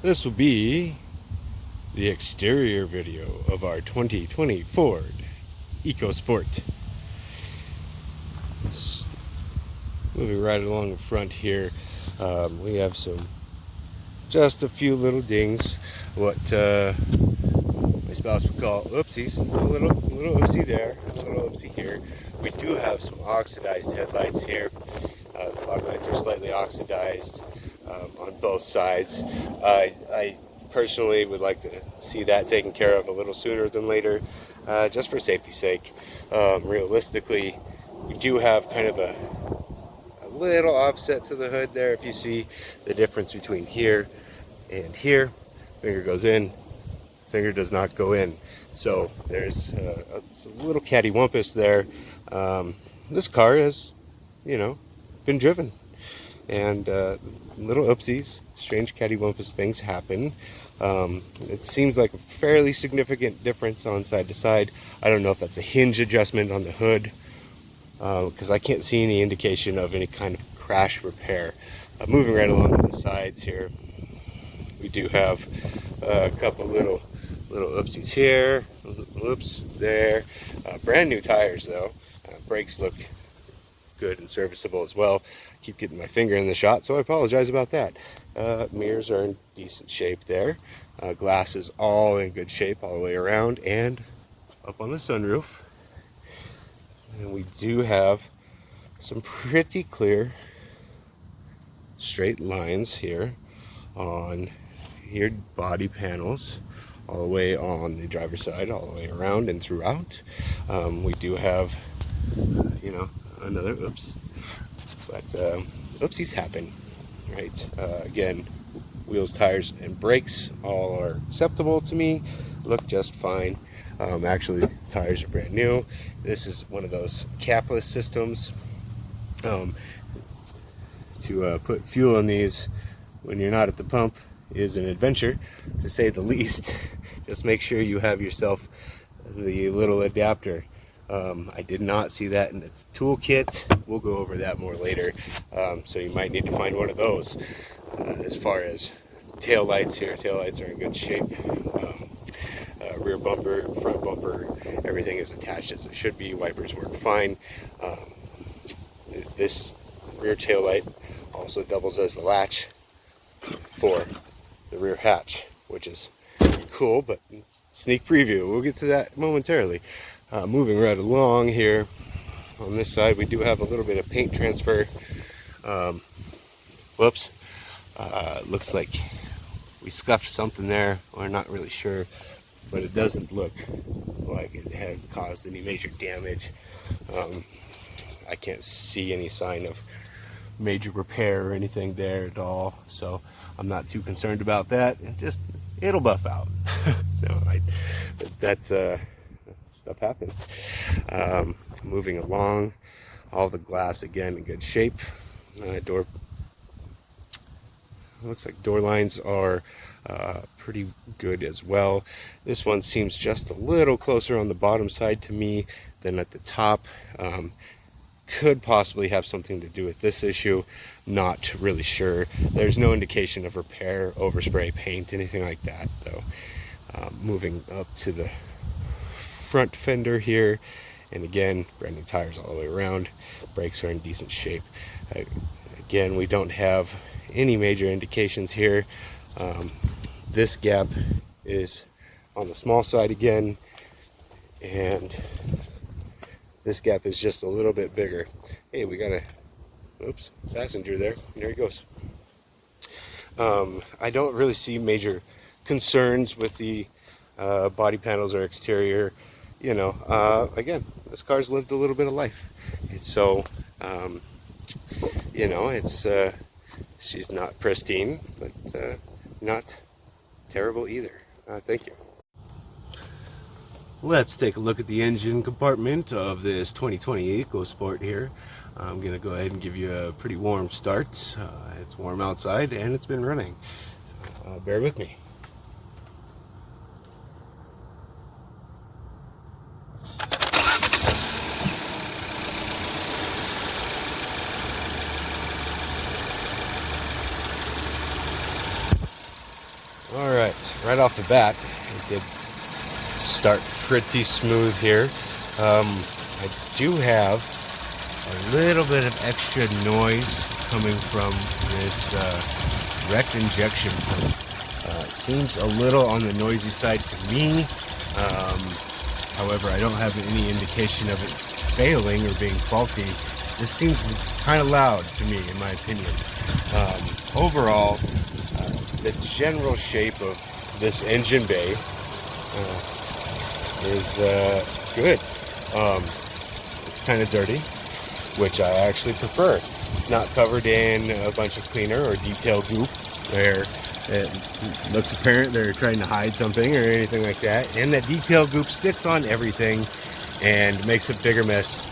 This will be the exterior video of our 2020 Ford EcoSport. Moving right along the front here, we have just a few little dings, what my spouse would call oopsies. A little oopsie there, a little oopsie here. We do have some oxidized headlights here. The fog lights are slightly oxidized on both sides. I personally would like to see that taken care of a little sooner than later, just for safety's sake. Realistically, we do have kind of a little offset to the hood there. If you see the difference between here and here, finger goes in, finger does not go in. So there's a little cattywampus there. This car has, been driven, and little oopsies, strange cattywampus things happen. It seems like a fairly significant difference on side to side. I don't know if that's a hinge adjustment on the hood, because I can't see any indication of any kind of crash repair. Moving right along to the sides here, we do have a couple little oopsies here, oops, there. Brand new tires though. Brakes look good and serviceable as well. Keep getting my finger in the shot, so I apologize about that. Mirrors are in decent shape there. Glass is all in good shape all the way around and up on the sunroof. And we do have some pretty clear straight lines here on your body panels, all the way on the driver's side, all the way around and throughout. We do have, another oops, but oopsies happen, right? Again, wheels, tires, and brakes all are acceptable to me, look just fine. Actually, tires are brand new. This is one of those capless systems. To put fuel in these when you're not at the pump is an adventure, to say the least. Just make sure you have yourself the little adapter. I did not see that in the toolkit. We'll go over that more later. So you might need to find one of those. As far as tail lights here, tail lights are in good shape. Rear bumper, front bumper, everything is attached as it should be. Wipers work fine. This rear tail light also doubles as the latch for the rear hatch, which is cool, but sneak preview. We'll get to that momentarily. Moving right along here, on this side, we do have a little bit of paint transfer. Whoops. Looks like we scuffed something there. We're not really sure, but it doesn't look like it has caused any major damage. I can't see any sign of major repair or anything there at all, so I'm not too concerned about that. It'll buff out. No, stuff happens. Moving along, all the glass again in good shape. Looks like door lines are pretty good as well. This one seems just a little closer on the bottom side to me than at the top. Could possibly have something to do with this issue, not really sure. There's no indication of repair, overspray paint, anything like that though. Moving up to the front fender here, and again, brand new tires all the way around. Brakes are in decent shape. Again, we don't have any major indications here. This gap is on the small side again, and this gap is just a little bit bigger. Hey, we got a passenger there. There he goes. I don't really see major concerns with the body panels or exterior. Again, this car's lived a little bit of life. So, she's not pristine, but not terrible either. Thank you. Let's take a look at the engine compartment of this 2020 EcoSport here. I'm going to go ahead and give you a pretty warm start. It's warm outside and it's been running, so bear with me. Alright, right off the bat, it did start pretty smooth here. I do have a little bit of extra noise coming from this wrecked injection pump. It seems a little on the noisy side to me. However, I don't have any indication of it failing or being faulty. This seems kind of loud to me, in my opinion. Overall, the general shape of this engine bay is good. It's kind of dirty, which I actually prefer. It's not covered in a bunch of cleaner or detail goop where it looks apparent they're trying to hide something or anything like that. And that detail goop sticks on everything and makes a bigger mess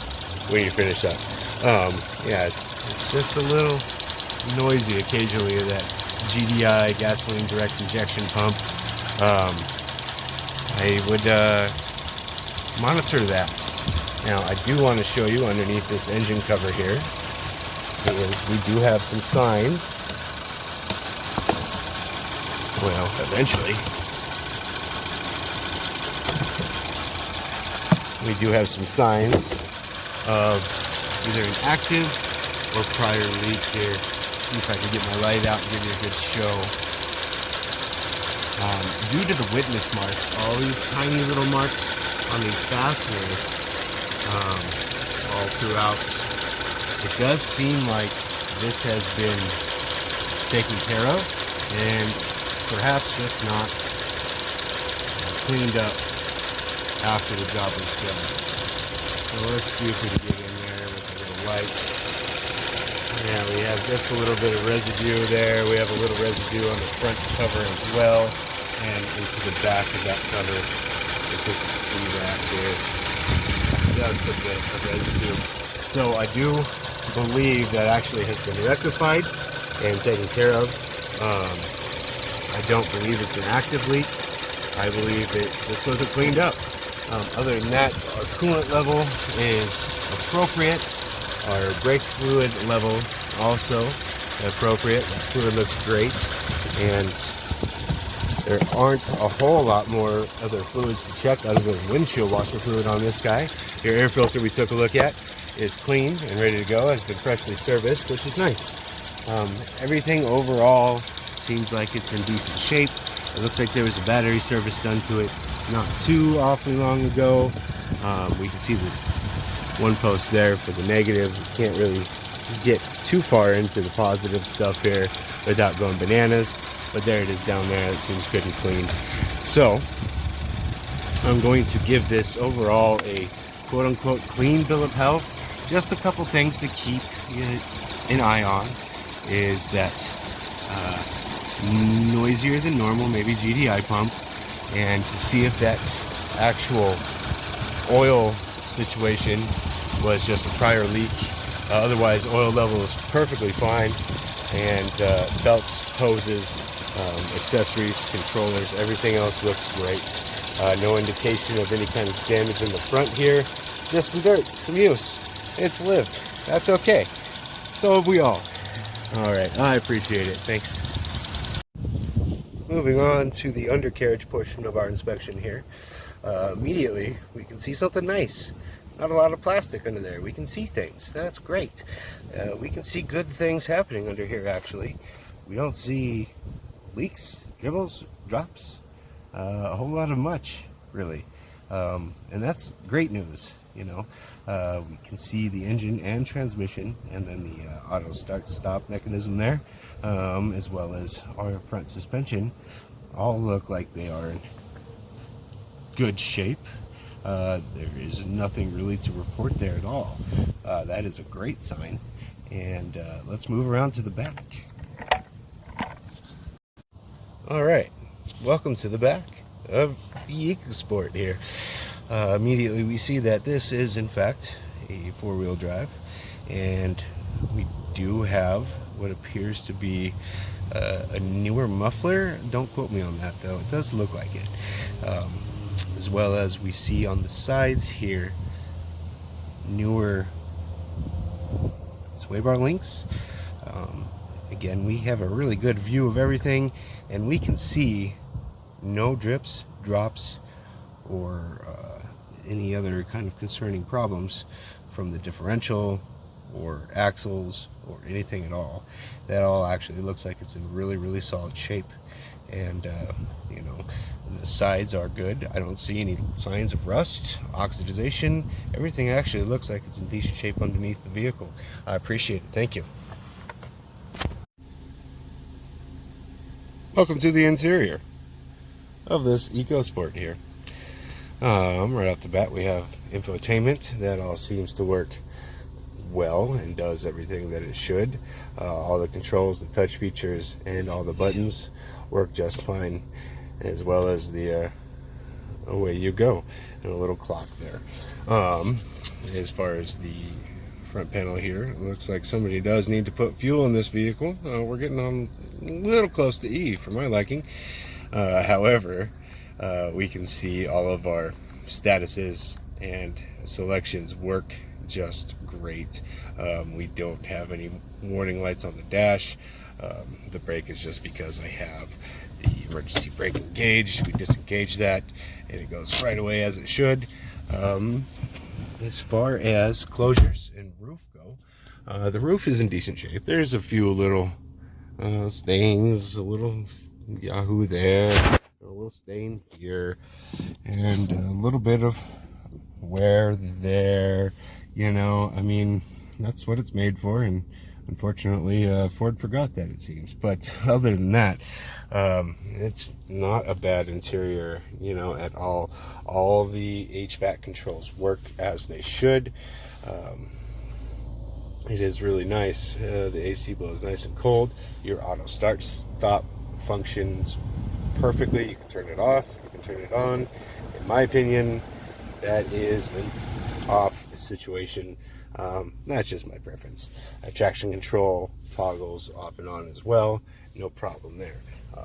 when you finish up. Yeah, it's just a little noisy occasionally, that GDI, gasoline direct injection pump. I would monitor that. Now, I do want to show you underneath this engine cover here is we do have some signs. Well, eventually we do have some signs of either an active or prior leak here. See if I can get my light out and give you a good show. Due to the witness marks, all these tiny little marks on these fasteners all throughout, it does seem like this has been taken care of and perhaps just not cleaned up after the job was done. So let's see if we can get in there with a little light. Yeah, we have just a little bit of residue there. We have a little residue on the front cover as well, and into the back of that cover. If we can see that here, just a bit of residue. So I do believe that actually has been rectified and taken care of. I don't believe it's an active leak. I believe it just wasn't cleaned up. Other than that, our coolant level is appropriate. Our brake fluid level also appropriate. The fluid looks great, and there aren't a whole lot more other fluids to check other than windshield washer fluid on this guy. Your air filter we took a look at is clean and ready to go, has been freshly serviced, which is nice. Everything overall seems like it's in decent shape. It looks like there was a battery service done to it not too awfully long ago. We can see the one post there for the negative. We can't really get too far into the positive stuff here without going bananas, but there it is down there. It seems good and clean. So I'm going to give this overall a quote-unquote clean bill of health. Just a couple things to keep an eye on is that noisier than normal, maybe GDI pump, and to see if that actual oil situation was just a prior leak. Otherwise, oil level is perfectly fine, and belts, hoses, accessories, controllers, everything else looks great. No indication of any kind of damage in the front here. Just some dirt, some use. It's lived. That's okay. So have we all. All right, I appreciate it. Thanks. Moving on to the undercarriage portion of our inspection here. Immediately, we can see something nice. Not a lot of plastic under there. We can see things. That's great. We can see good things happening under here, actually. We don't see leaks, dribbles, drops, a whole lot of much, really. And that's great news, you know. We can see the engine and transmission, and then the auto start-stop mechanism there, as well as our front suspension, all look like they are in good shape. There is nothing really to report there at all. That is a great sign. And let's move around to the back. All right, welcome to the back of the EcoSport here. Immediately we see that this is in fact a four-wheel drive, and we do have what appears to be a newer muffler. Don't quote me on that though, it does look like it. As well as we see on the sides here newer sway bar links, again, we have a really good view of everything, and we can see no drips, drops, or any other kind of concerning problems from the differential or axles or anything at all. That all actually looks like it's in really solid shape. And you know, the sides are good. I don't see any signs of rust, oxidization. Everything actually looks like it's in decent shape underneath the vehicle. I appreciate it. Thank you. Welcome to the interior of this EcoSport here. Right off the bat, we have infotainment that all seems to work well and does everything that it should. All the controls, the touch features, and all the buttons work just fine, as well as the away you go, and a little clock there. As far as the front panel here, it looks like somebody does need to put fuel in this vehicle. We're getting on a little close to E for my liking. However, we can see all of our statuses and selections work just great. We don't have any warning lights on the dash. The brake is just because I have the emergency brake engaged. We disengage that and it goes right away as it should. As far as closures and roof go, the roof is in decent shape. There's a few little stains, a little yahoo there, a little stain here, and a little bit of wear there. You know, I mean, that's what it's made for, and unfortunately Ford forgot that, it seems. But other than that, it's not a bad interior, you know, at all. All the HVAC controls work as they should. It is really nice. The AC blows nice and cold. Your auto start stop functions perfectly. You can turn it off, you can turn it on. In my opinion, that is an off situation. That's just my preference. Traction control toggles off and on as well, no problem there.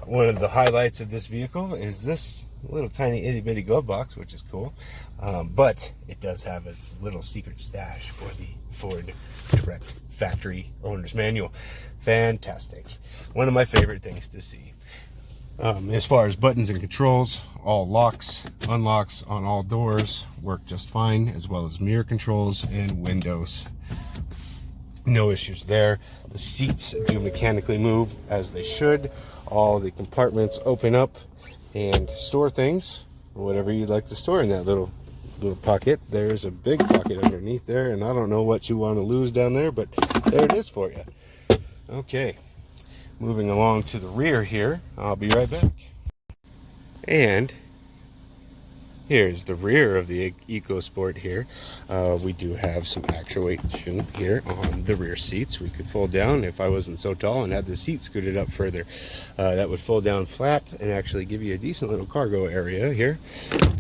One of the highlights of this vehicle is this little tiny itty bitty glove box, which is cool, but it does have its little secret stash for the Ford Direct Factory Owner's Manual. Fantastic. One of my favorite things to see. As far as buttons and controls, all locks, unlocks on all doors work just fine, as well as mirror controls and windows. No issues there. The seats do mechanically move as they should. All the compartments open up and store things, whatever you'd like to store in that little pocket. There's a big pocket underneath there, and I don't know what you want to lose down there, but there it is for you. Okay. Moving along to the rear here, I'll be right back. And here's the rear of the EcoSport here. We do have some actuation here on the rear seats. We could fold down if I wasn't so tall and had the seat scooted up further. That would fold down flat and actually give you a decent little cargo area here.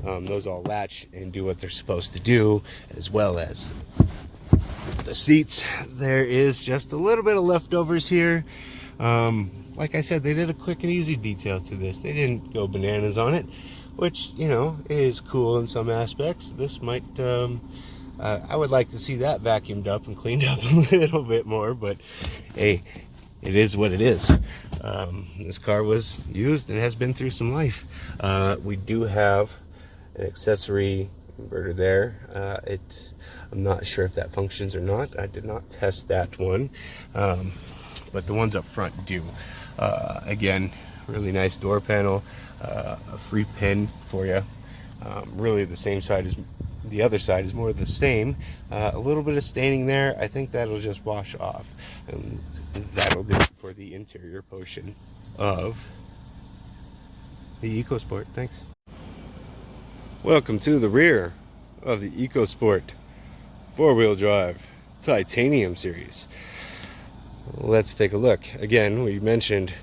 Those all latch and do what they're supposed to do, as well as the seats. There is just a little bit of leftovers here. Like I said, they did a quick and easy detail to this. They didn't go bananas on it, which, you know, is cool in some aspects. This might, I would like to see that vacuumed up and cleaned up a little bit more, but hey, it is what it is. This car was used and has been through some life. We do have an accessory inverter there. I'm not sure if that functions or not. I did not test that one. But the ones up front do. Again, really nice door panel, a free pin for you. Really the same side as the other side is more the same. A little bit of staining there. I think that'll just wash off, and that'll do it for the interior portion of the EcoSport. Thanks. Welcome to the rear of the EcoSport 4-wheel drive Titanium series. Let's take a look. Again, we mentioned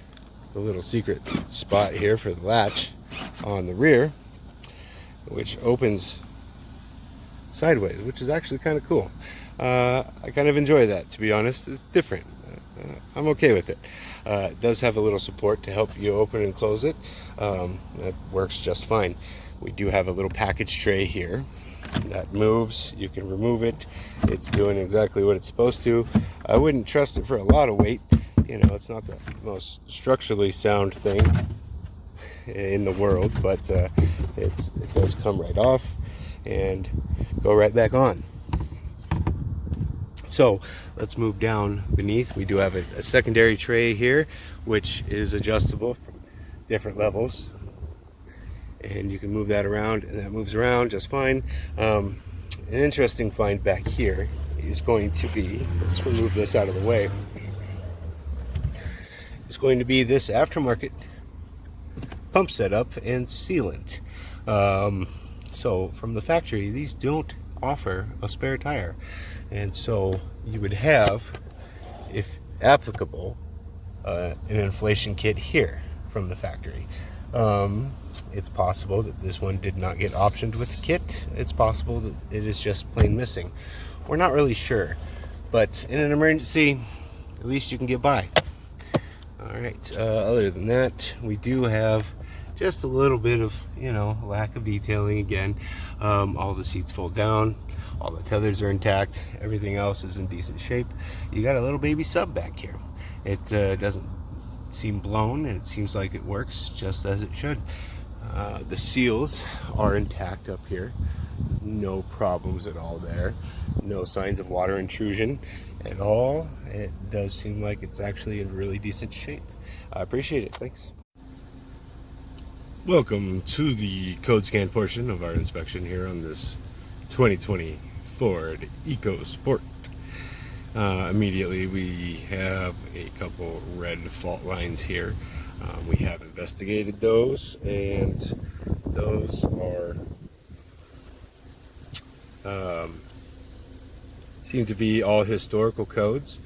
the little secret spot here for the latch on the rear, which opens sideways, which is actually kind of cool. I kind of enjoy that, to be honest. It's different. I'm okay with it. It does have a little support to help you open and close it. That works just fine. We do have a little package tray here that moves. You can remove it. It's doing exactly what it's supposed to. I wouldn't trust it for a lot of weight. You know, it's not the most structurally sound thing in the world, but it does come right off and go right back on. So let's move down beneath. We do have a secondary tray here, which is adjustable from different levels, and you can move that around, and that moves around just fine. An interesting find back here is going to be, let's remove this out of the way, is going to be this aftermarket pump setup and sealant. So from the factory, these don't offer a spare tire, and so you would have, if applicable, an inflation kit here from the factory. It's possible that this one did not get optioned with the kit. It's possible that it is just plain missing. We're not really sure, but in an emergency, at least you can get by. All right, other than that, we do have just a little bit of, you know, lack of detailing again. All the seats fold down, all the tethers are intact, everything else is in decent shape. You got a little baby sub back here. It doesn't seem blown, and it seems like it works just as it should. The seals are intact up here, no problems at all there, no signs of water intrusion at all. It does seem like it's actually in really decent shape. I appreciate it. Thanks. Welcome to the code scan portion of our inspection here on this 2020 Ford EcoSport. Immediately we have a couple red fault lines here. We have investigated those, and those are seem to be all historical codes.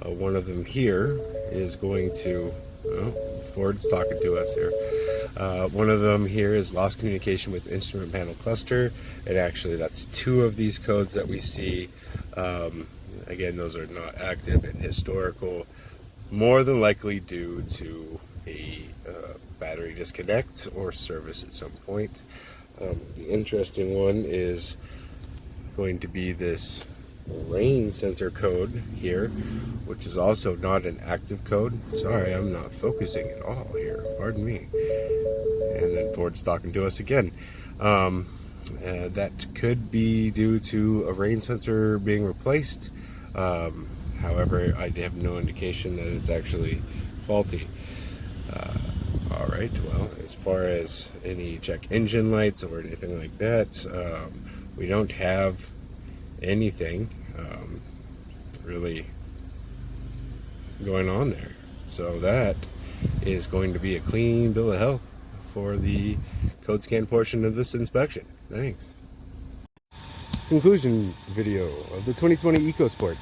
One of them here is going to, Ford's talking to us here. One of them here is lost communication with instrument panel cluster, and actually that's two of these codes that we see. Again, those are not active and historical, more than likely due to a battery disconnect or service at some point. The interesting one is going to be this rain sensor code here, which is also not an active code. Sorry, I'm not focusing at all here, pardon me. And then Ford's talking to us again. That could be due to a rain sensor being replaced. However, I have no indication that it's actually faulty. All right, well, as far as any check engine lights or anything like that, we don't have anything really going on there. So that is going to be a clean bill of health for the code scan portion of this inspection. Thanks. Conclusion video of the 2020 EcoSport.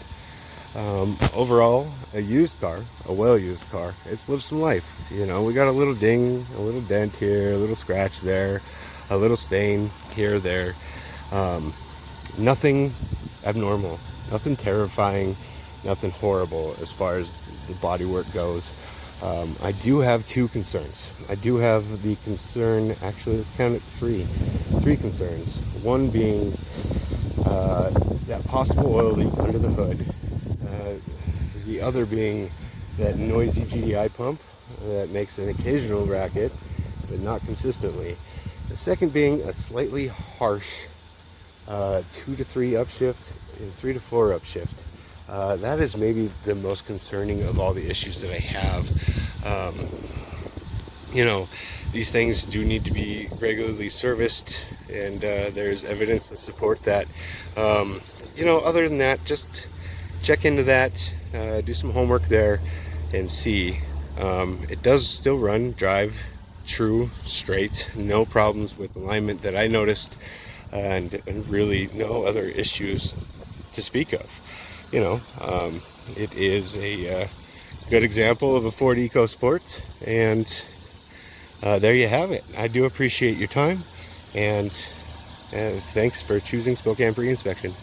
Overall, a used car, a well-used car. It's lived some life. You know, we got a little ding, a little dent here, a little scratch there, a little stain here or there. Nothing abnormal, nothing terrifying, nothing horrible as far as the bodywork goes. I do have two concerns. I do have the concern, actually let's count it three concerns. One being that possible oil leak under the hood. The other being that noisy GDI pump that makes an occasional racket, but not consistently. The second being a slightly harsh 2 to 3 upshift and 3 to 4 upshift. That is maybe the most concerning of all the issues that I have. You know, these things do need to be regularly serviced, and there's evidence to support that. You know, other than that, just check into that, do some homework there, and see. It does still run, drive, true, straight, no problems with alignment that I noticed, and really no other issues to speak of. You know, it is a good example of a Ford EcoSport, and there you have it. I do appreciate your time, and thanks for choosing Spokane Preinspection.